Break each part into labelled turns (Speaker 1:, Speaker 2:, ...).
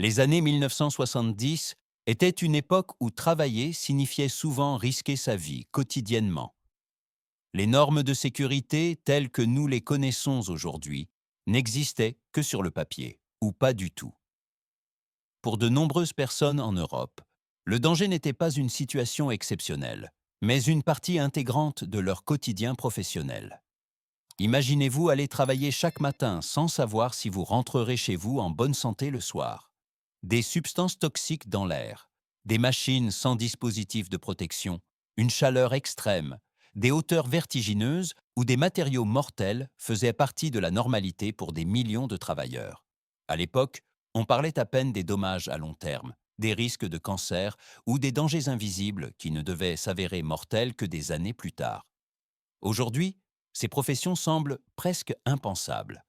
Speaker 1: Les années 1970 étaient une époque où travailler signifiait souvent risquer sa vie quotidiennement. Les normes de sécurité telles que nous les connaissons aujourd'hui n'existaient que sur le papier, ou pas du tout. Pour de nombreuses personnes en Europe, le danger n'était pas une situation exceptionnelle, mais une partie intégrante de leur quotidien professionnel. Imaginez-vous aller travailler chaque matin sans savoir si vous rentrerez chez vous en bonne santé le soir. Des substances toxiques dans l'air, des machines sans dispositif de protection, une chaleur extrême, des hauteurs vertigineuses ou des matériaux mortels faisaient partie de la normalité pour des millions de travailleurs. À l'époque, on parlait à peine des dommages à long terme, des risques de cancer ou des dangers invisibles qui ne devaient s'avérer mortels que des années plus tard. Aujourd'hui, ces professions semblent presque impensables.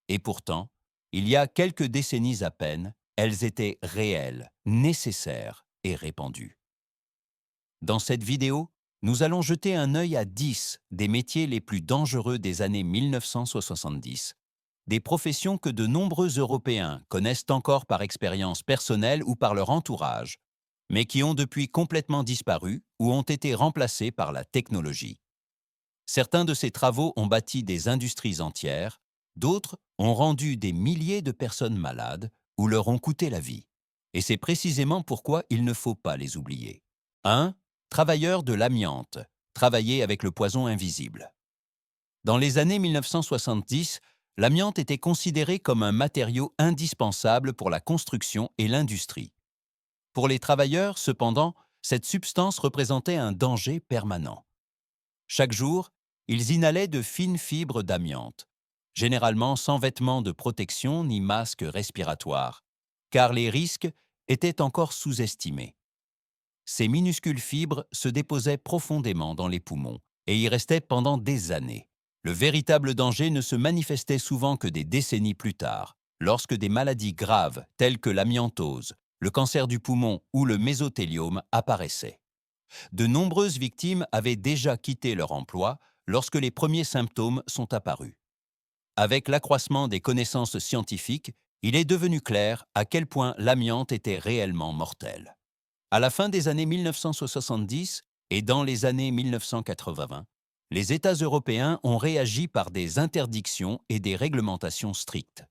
Speaker 1: Et pourtant, il y a quelques décennies à peine, elles étaient réelles, nécessaires et répandues. Dans cette vidéo, nous allons jeter un œil à 10 des métiers les plus dangereux des années 1970, des professions que de nombreux Européens connaissent encore par expérience personnelle ou par leur entourage, mais qui ont depuis complètement disparu ou ont été remplacées par la technologie. Certains de ces travaux ont bâti des industries entières, d'autres ont rendu des milliers de personnes malades ou leur ont coûté la vie. Et c'est précisément pourquoi il ne faut pas les oublier. 1. Travailleurs de l'amiante. Travailler avec le poison invisible. Dans les années 1970, l'amiante était considéré comme un matériau indispensable pour la construction et l'industrie. Pour les travailleurs, cependant, cette substance représentait un danger permanent. Chaque jour, ils inhalaient de fines fibres d'amiante, généralement sans vêtements de protection ni masque respiratoire, car les risques étaient encore sous-estimés. Ces minuscules fibres se déposaient profondément dans les poumons et y restaient pendant des années. Le véritable danger ne se manifestait souvent que des décennies plus tard, lorsque des maladies graves telles que l'amiantose, le cancer du poumon ou le mésothéliome apparaissaient. De nombreuses victimes avaient déjà quitté leur emploi lorsque les premiers symptômes sont apparus. Avec l'accroissement des connaissances scientifiques, il est devenu clair à quel point l'amiante était réellement mortel. À la fin des années 1970 et dans les années 1980, les États européens ont réagi par des interdictions et des réglementations strictes.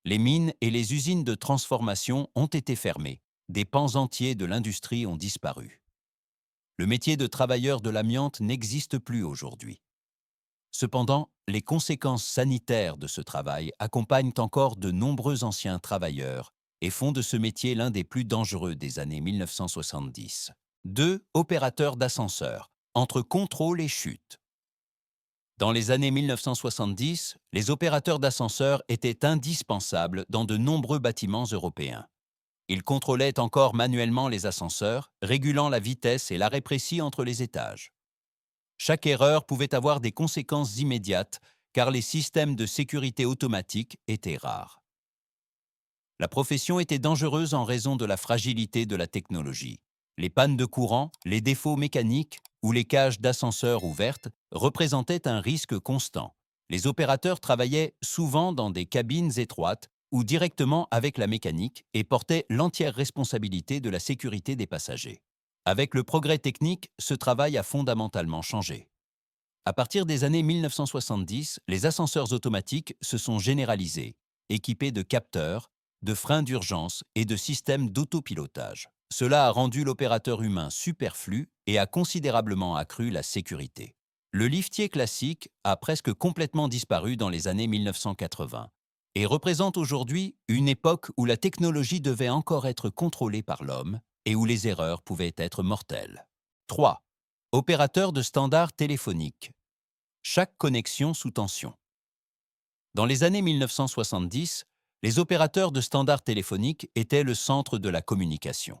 Speaker 1: Les mines et les usines de transformation ont été fermées. Des pans entiers de l'industrie ont disparu. Le métier de travailleur de l'amiante n'existe plus aujourd'hui. Cependant, les conséquences sanitaires de ce travail accompagnent encore de nombreux anciens travailleurs et font de ce métier l'un des plus dangereux des années 1970. 2. Opérateurs d'ascenseurs, entre contrôle et chute. Dans les années 1970, les opérateurs d'ascenseurs étaient indispensables dans de nombreux bâtiments européens. Ils contrôlaient encore manuellement les ascenseurs, régulant la vitesse et l'arrêt précis entre les étages. Chaque erreur pouvait avoir des conséquences immédiates, car les systèmes de sécurité automatique étaient rares. La profession était dangereuse en raison de la fragilité de la technologie. Les pannes de courant, les défauts mécaniques ou les cages d'ascenseurs ouvertes représentaient un risque constant. Les opérateurs travaillaient souvent dans des cabines étroites ou directement avec la mécanique et portaient l'entière responsabilité de la sécurité des passagers. Avec le progrès technique, ce travail a fondamentalement changé. À partir des années 1970, les ascenseurs automatiques se sont généralisés, équipés de capteurs, de freins d'urgence et de systèmes d'autopilotage. Cela a rendu l'opérateur humain superflu et a considérablement accru la sécurité. Le liftier classique a presque complètement disparu dans les années 1980 et représente aujourd'hui une époque où la technologie devait encore être contrôlée par l'homme et où les erreurs pouvaient être mortelles. 3. Opérateur de standards téléphoniques. Chaque connexion sous tension. Dans les années 1970, les opérateurs de standards téléphoniques étaient le centre de la communication.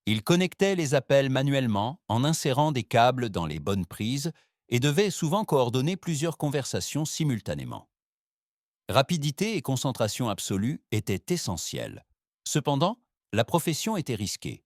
Speaker 1: Ils connectaient les appels manuellement en insérant des câbles dans les bonnes prises et devaient souvent coordonner plusieurs conversations simultanément. Rapidité et concentration absolue étaient essentielles. Cependant, la profession était risquée.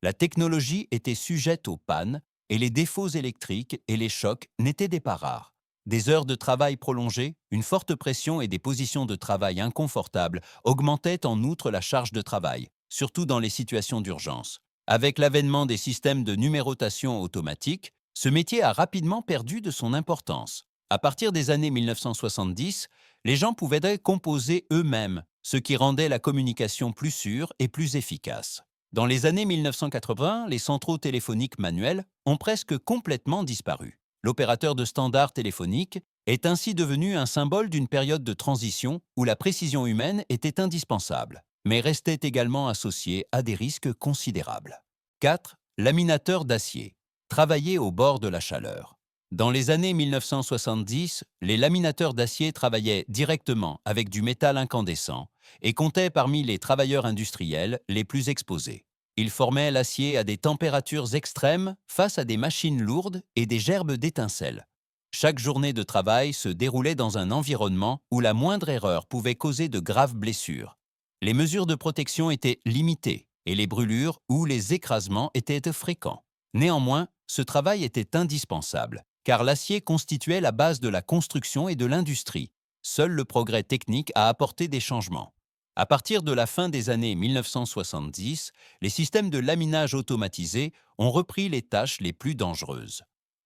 Speaker 1: La technologie était sujette aux pannes et les défauts électriques et les chocs n'étaient pas rares. Des heures de travail prolongées, une forte pression et des positions de travail inconfortables augmentaient en outre la charge de travail, surtout dans les situations d'urgence. Avec l'avènement des systèmes de numérotation automatique, ce métier a rapidement perdu de son importance. À partir des années 1970, les gens pouvaient composer eux-mêmes, ce qui rendait la communication plus sûre et plus efficace. Dans les années 1980, les centraux téléphoniques manuels ont presque complètement disparu. L'opérateur de standard téléphonique est ainsi devenu un symbole d'une période de transition où la précision humaine était indispensable, mais restait également associée à des risques considérables. 4. Laminateur d'acier. Travailler au bord de la chaleur. Dans les années 1970, les laminateurs d'acier travaillaient directement avec du métal incandescent et comptaient parmi les travailleurs industriels les plus exposés. Ils formaient l'acier à des températures extrêmes face à des machines lourdes et des gerbes d'étincelles. Chaque journée de travail se déroulait dans un environnement où la moindre erreur pouvait causer de graves blessures. Les mesures de protection étaient limitées et les brûlures ou les écrasements étaient fréquents. Néanmoins, ce travail était indispensable, car l'acier constituait la base de la construction et de l'industrie. Seul le progrès technique a apporté des changements. À partir de la fin des années 1970, les systèmes de laminage automatisés ont repris les tâches les plus dangereuses.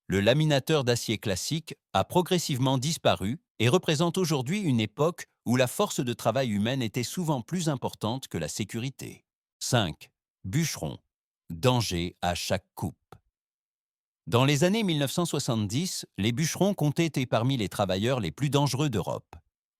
Speaker 1: Le laminateur d'acier classique a progressivement disparu et représente aujourd'hui une époque où la force de travail humaine était souvent plus importante que la sécurité. 5. Bûcheron. Danger à chaque coupe. Dans les années 1970, les bûcherons comptaient parmi les travailleurs les plus dangereux d'Europe.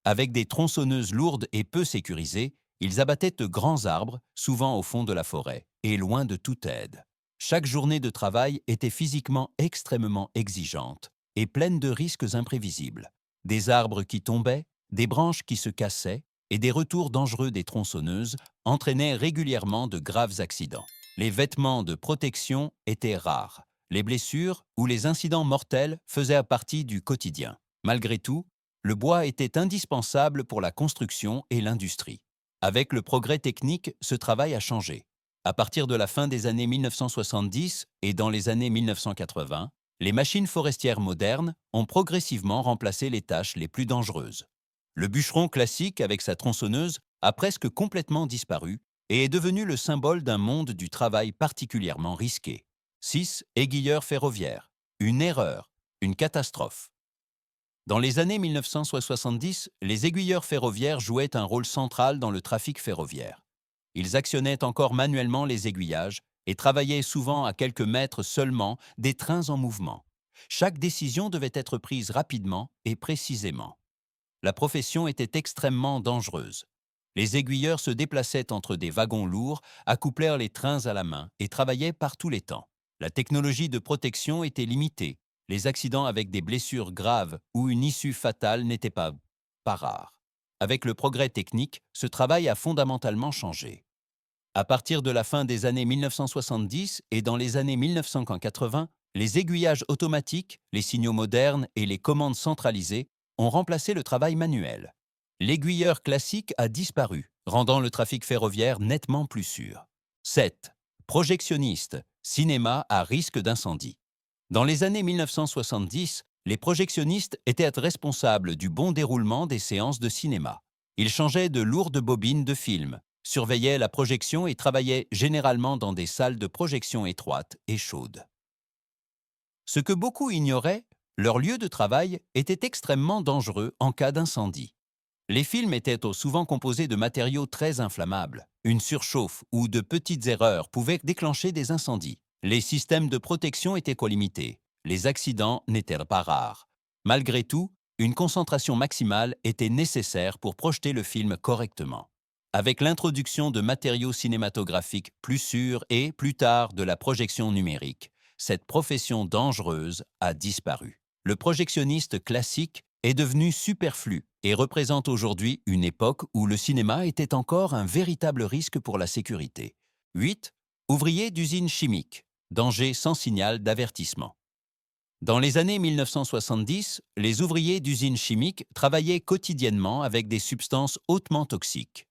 Speaker 1: Avec des tronçonneuses lourdes et peu sécurisées, ils abattaient de grands arbres, souvent au fond de la forêt, et loin de toute aide. Chaque journée de travail était physiquement extrêmement exigeante et pleine de risques imprévisibles. Des arbres qui tombaient, des branches qui se cassaient et des retours dangereux des tronçonneuses entraînaient régulièrement de graves accidents. Les vêtements de protection étaient rares. Les blessures ou les incidents mortels faisaient partie du quotidien. Malgré tout, le bois était indispensable pour la construction et l'industrie. Avec le progrès technique, ce travail a changé. À partir de la fin des années 1970 et dans les années 1980, les machines forestières modernes ont progressivement remplacé les tâches les plus dangereuses. Le bûcheron classique avec sa tronçonneuse a presque complètement disparu et est devenu le symbole d'un monde du travail particulièrement risqué. 6. Aiguilleurs ferroviaires. Une erreur, une catastrophe. Dans les années 1970, les aiguilleurs ferroviaires jouaient un rôle central dans le trafic ferroviaire. Ils actionnaient encore manuellement les aiguillages et travaillaient souvent à quelques mètres seulement des trains en mouvement. Chaque décision devait être prise rapidement et précisément. La profession était extrêmement dangereuse. Les aiguilleurs se déplaçaient entre des wagons lourds, accouplèrent les trains à la main et travaillaient par tous les temps. La technologie de protection était limitée. Les accidents avec des blessures graves ou une issue fatale n'étaient pas rares. Avec le progrès technique, ce travail a fondamentalement changé. À partir de la fin des années 1970 et dans les années 1980, les aiguillages automatiques, les signaux modernes et les commandes centralisées ont remplacé le travail manuel. L'aiguilleur classique a disparu, rendant le trafic ferroviaire nettement plus sûr. 7. Projectionniste, cinéma à risque d'incendie. Dans les années 1970, les projectionnistes étaient responsables du bon déroulement des séances de cinéma. Ils changeaient de lourdes bobines de film, surveillaient la projection et travaillaient généralement dans des salles de projection étroites et chaudes. Ce que beaucoup ignoraient, leur lieu de travail était extrêmement dangereux en cas d'incendie. Les films étaient souvent composés de matériaux très inflammables. Une surchauffe ou de petites erreurs pouvaient déclencher des incendies. Les systèmes de protection étaient limités. Les accidents n'étaient pas rares. Malgré tout, une concentration maximale était nécessaire pour projeter le film correctement. Avec l'introduction de matériaux cinématographiques plus sûrs et, plus tard, de la projection numérique, cette profession dangereuse a disparu. Le projectionniste classique est devenu superflu et représente aujourd'hui une époque où le cinéma était encore un véritable risque pour la sécurité. 8. Ouvrier d'usine chimique. Danger sans signal d'avertissement. Dans les années 1970, les ouvriers d'usines chimiques travaillaient quotidiennement avec des substances hautement toxiques.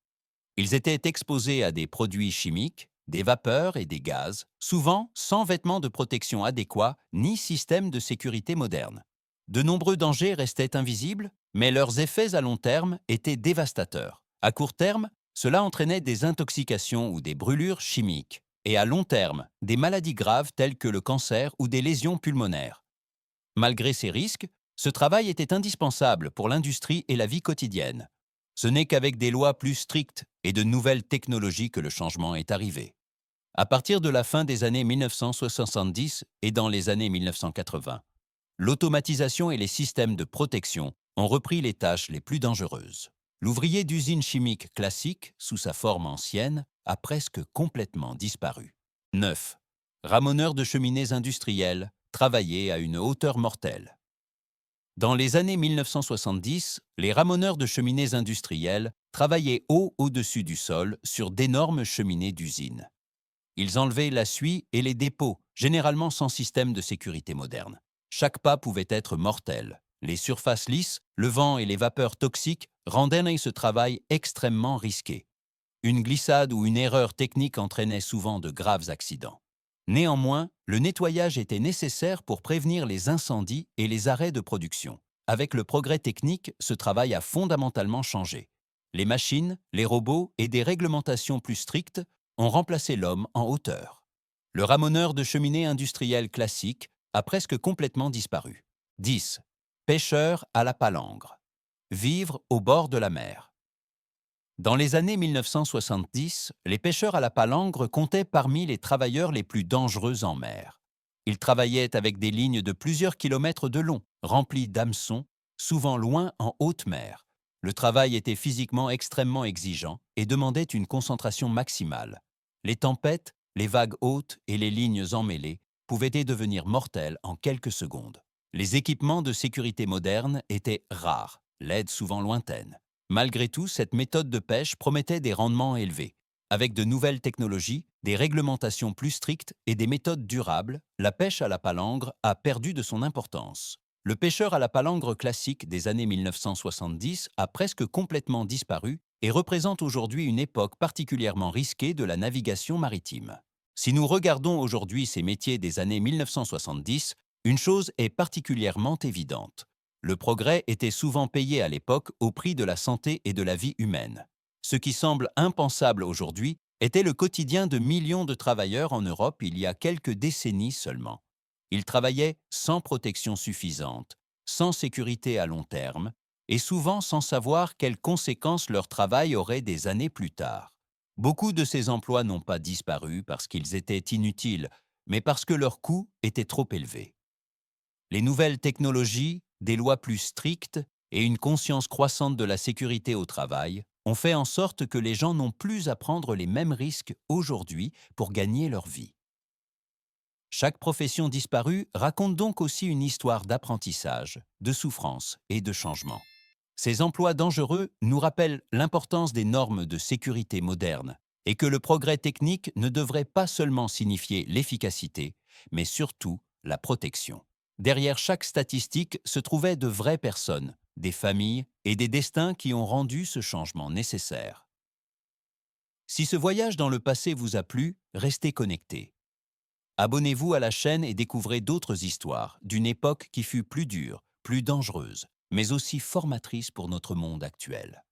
Speaker 1: Ils étaient exposés à des produits chimiques, des vapeurs et des gaz, souvent sans vêtements de protection adéquats ni système de sécurité moderne. De nombreux dangers restaient invisibles, mais leurs effets à long terme étaient dévastateurs. À court terme, cela entraînait des intoxications ou des brûlures chimiques, et à long terme, des maladies graves telles que le cancer ou des lésions pulmonaires. Malgré ces risques, ce travail était indispensable pour l'industrie et la vie quotidienne. Ce n'est qu'avec des lois plus strictes et de nouvelles technologies que le changement est arrivé. À partir de la fin des années 1970 et dans les années 1980, l'automatisation et les systèmes de protection ont repris les tâches les plus dangereuses. L'ouvrier d'usine chimique classique, sous sa forme ancienne, a presque complètement disparu. 9. Ramoneur de cheminées industrielles, travailler à une hauteur mortelle. Dans les années 1970, les ramoneurs de cheminées industrielles travaillaient haut au-dessus du sol sur d'énormes cheminées d'usine. Ils enlevaient la suie et les dépôts, généralement sans système de sécurité moderne. Chaque pas pouvait être mortel. Les surfaces lisses, le vent et les vapeurs toxiques rendaient ce travail extrêmement risqué. Une glissade ou une erreur technique entraînait souvent de graves accidents. Néanmoins, le nettoyage était nécessaire pour prévenir les incendies et les arrêts de production. Avec le progrès technique, ce travail a fondamentalement changé. Les machines, les robots et des réglementations plus strictes ont remplacé l'homme en hauteur. Le ramoneur de cheminée industrielle classique a presque complètement disparu. 10. Pêcheur à la palangre. Vivre au bord de la mer. Dans les années 1970, les pêcheurs à la palangre comptaient parmi les travailleurs les plus dangereux en mer. Ils travaillaient avec des lignes de plusieurs kilomètres de long, remplies d'hameçons, souvent loin en haute mer. Le travail était physiquement extrêmement exigeant et demandait une concentration maximale. Les tempêtes, les vagues hautes et les lignes emmêlées pouvaient devenir mortelles en quelques secondes. Les équipements de sécurité modernes étaient rares, l'aide souvent lointaine. Malgré tout, cette méthode de pêche promettait des rendements élevés. Avec de nouvelles technologies, des réglementations plus strictes et des méthodes durables, la pêche à la palangre a perdu de son importance. Le pêcheur à la palangre classique des années 1970 a presque complètement disparu et représente aujourd'hui une époque particulièrement risquée de la navigation maritime. Si nous regardons aujourd'hui ces métiers des années 1970, une chose est particulièrement évidente. Le progrès était souvent payé à l'époque au prix de la santé et de la vie humaine. Ce qui semble impensable aujourd'hui était le quotidien de millions de travailleurs en Europe il y a quelques décennies seulement. Ils travaillaient sans protection suffisante, sans sécurité à long terme, et souvent sans savoir quelles conséquences leur travail aurait des années plus tard. Beaucoup de ces emplois n'ont pas disparu parce qu'ils étaient inutiles, mais parce que leur coût était trop élevé. Les nouvelles technologies, des lois plus strictes et une conscience croissante de la sécurité au travail ont fait en sorte que les gens n'ont plus à prendre les mêmes risques aujourd'hui pour gagner leur vie. Chaque profession disparue raconte donc aussi une histoire d'apprentissage, de souffrance et de changement. Ces emplois dangereux nous rappellent l'importance des normes de sécurité modernes et que le progrès technique ne devrait pas seulement signifier l'efficacité, mais surtout la protection. Derrière chaque statistique se trouvaient de vraies personnes, des familles et des destins qui ont rendu ce changement nécessaire. Si ce voyage dans le passé vous a plu, restez connectés. Abonnez-vous à la chaîne et découvrez d'autres histoires d'une époque qui fut plus dure, plus dangereuse, mais aussi formatrice pour notre monde actuel.